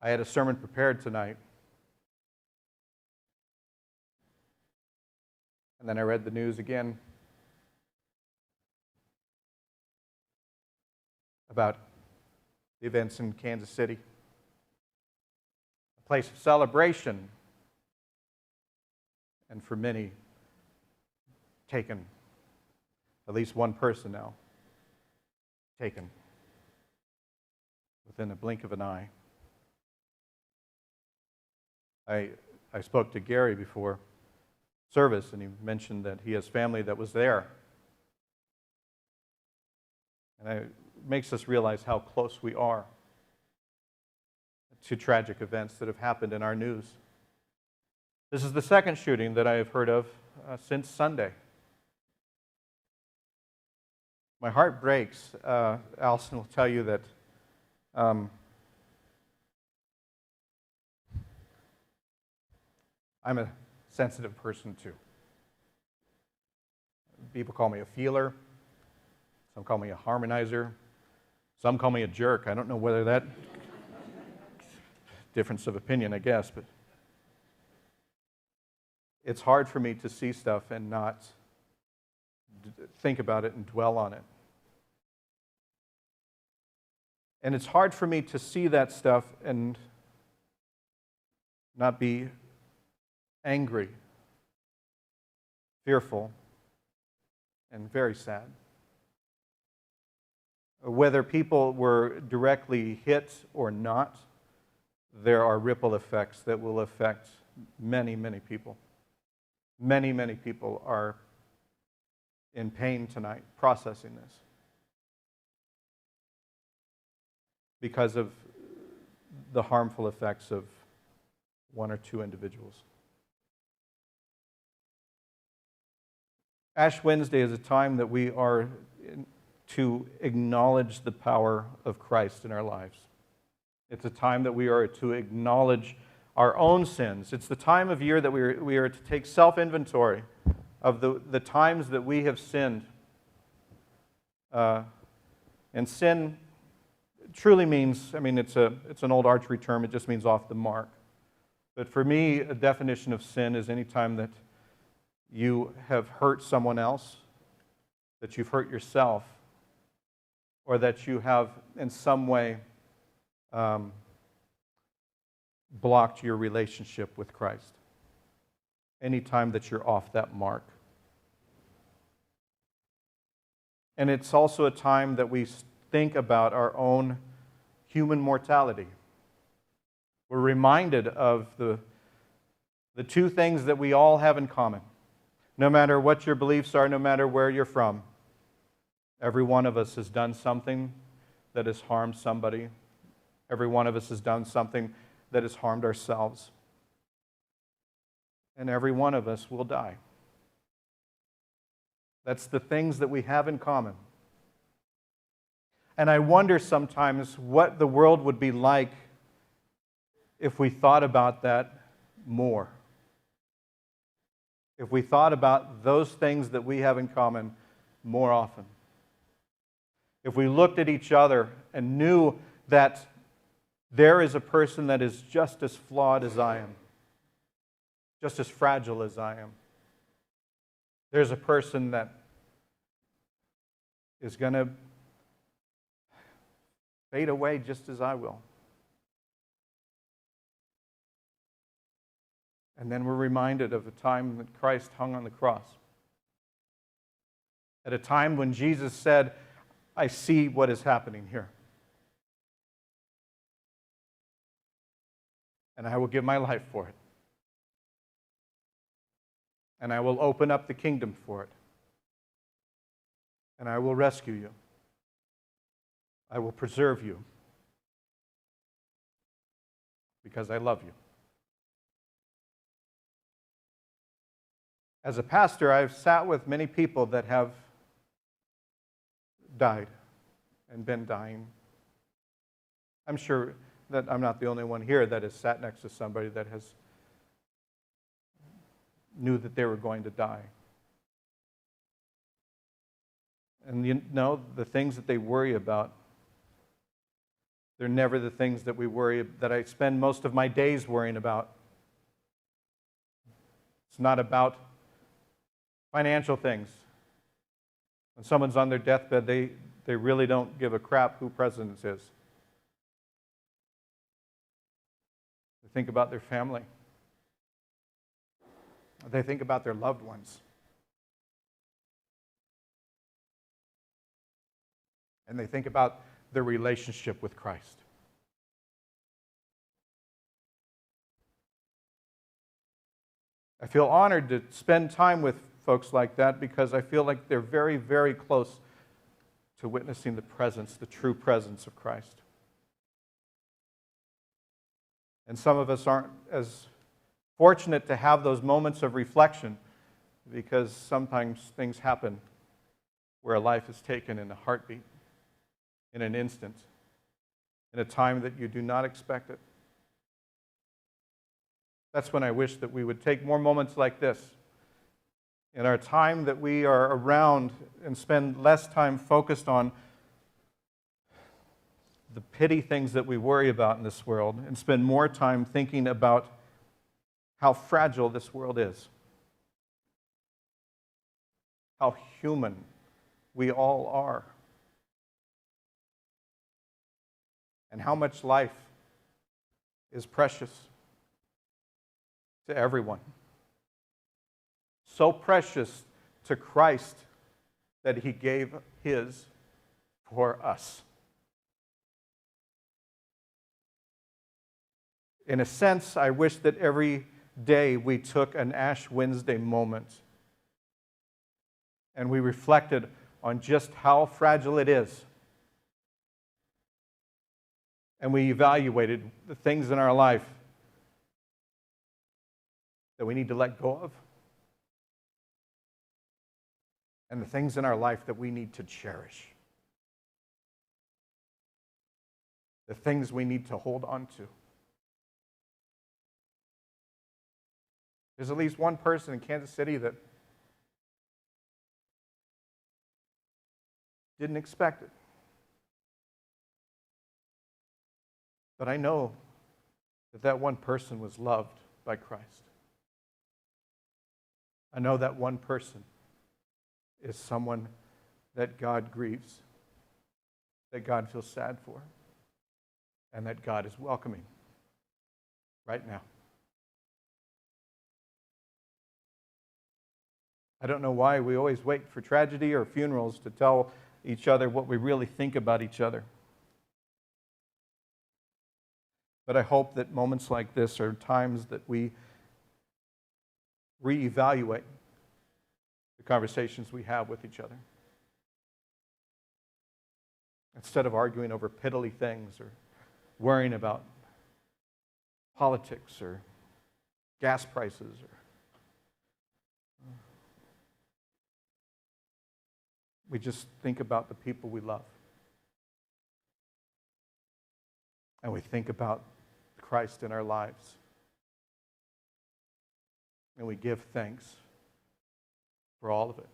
I had a sermon prepared tonight, and then I read the news again about the events in Kansas City, a place of celebration, and for many, taken. At least one person now taken within a blink of an eye. I spoke to Gary before service, and he mentioned that he has family that was there. And it makes us realize how close we are to tragic events that have happened in our news. This is the second shooting that I have heard of since Sunday. My heart breaks. Allison will tell you that I'm a sensitive person too. People call me a feeler. Some call me a harmonizer. Some call me a jerk. I don't know whether that difference of opinion, I guess, but it's hard for me to see stuff and not think about it and dwell on it. And it's hard for me to see that stuff and not be angry, fearful, and very sad. Whether people were directly hit or not, there are ripple effects that will affect many, many people. Many, many people are in pain tonight processing this because of the harmful effects of one or two individuals. Ash Wednesday is a time that we are to acknowledge the power of Christ in our lives. It's a time that we are to acknowledge our own sins. It's the time of year that we are to take self-inventory of the times that we have sinned. And sin truly means, it's an old archery term, it just means off the mark. But for me, a definition of sin is any time that you have hurt someone else, that you've hurt yourself, or that you have in some way blocked your relationship with Christ. Anytime that you're off that mark. And it's also a time that we think about our own human mortality. We're reminded of the two things that we all have in common. No matter what your beliefs are, no matter where you're from, every one of us has done something that has harmed somebody. Every one of us has done something that has harmed ourselves. And every one of us will die. That's the things that we have in common. And I wonder sometimes what the world would be like if we thought about that more. If we thought about those things that we have in common more often. If we looked at each other and knew that there is a person that is just as flawed as I am, just as fragile as I am. There's a person that is going to fade away just as I will. And then we're reminded of the time that Christ hung on the cross. At a time when Jesus said, I see what is happening here. And I will give my life for it. And I will open up the kingdom for it. And I will rescue you. I will preserve you. Because I love you. As a pastor, I've sat with many people that have died and been dying. I'm sure that I'm not the only one here that has sat next to somebody that has knew that they were going to die. And you know, the things that they worry about They're never the things that I spend most of my days worrying about. It's not about financial things. When someone's on their deathbed, they really don't give a crap who president is. They think about their family. They think about their loved ones. And they think about their relationship with Christ. I feel honored to spend time with folks like that because I feel like they're very, very close to witnessing the true presence of Christ. And some of us aren't as fortunate to have those moments of reflection because sometimes things happen where a life is taken in a heartbeat, in an instant, in a time that you do not expect it. That's when I wish that we would take more moments like this in our time that we are around and spend less time focused on the petty things that we worry about in this world and spend more time thinking about how fragile this world is, how human we all are, and how much life is precious to everyone. So precious to Christ that He gave His for us. In a sense, I wish that every day we took an Ash Wednesday moment and we reflected on just how fragile it is. And we evaluated the things in our life that we need to let go of and the things in our life that we need to cherish. The things we need to hold on to. There's at least one person in Kansas City that didn't expect it. But I know that that one person was loved by Christ. I know that one person is someone that God grieves, that God feels sad for, and that God is welcoming right now. I don't know why we always wait for tragedy or funerals to tell each other what we really think about each other. But I hope that moments like this are times that we reevaluate the conversations we have with each other. Instead of arguing over piddly things or worrying about politics or gas prices or we just think about the people we love. And we think about Christ in our lives. And we give thanks for all of it.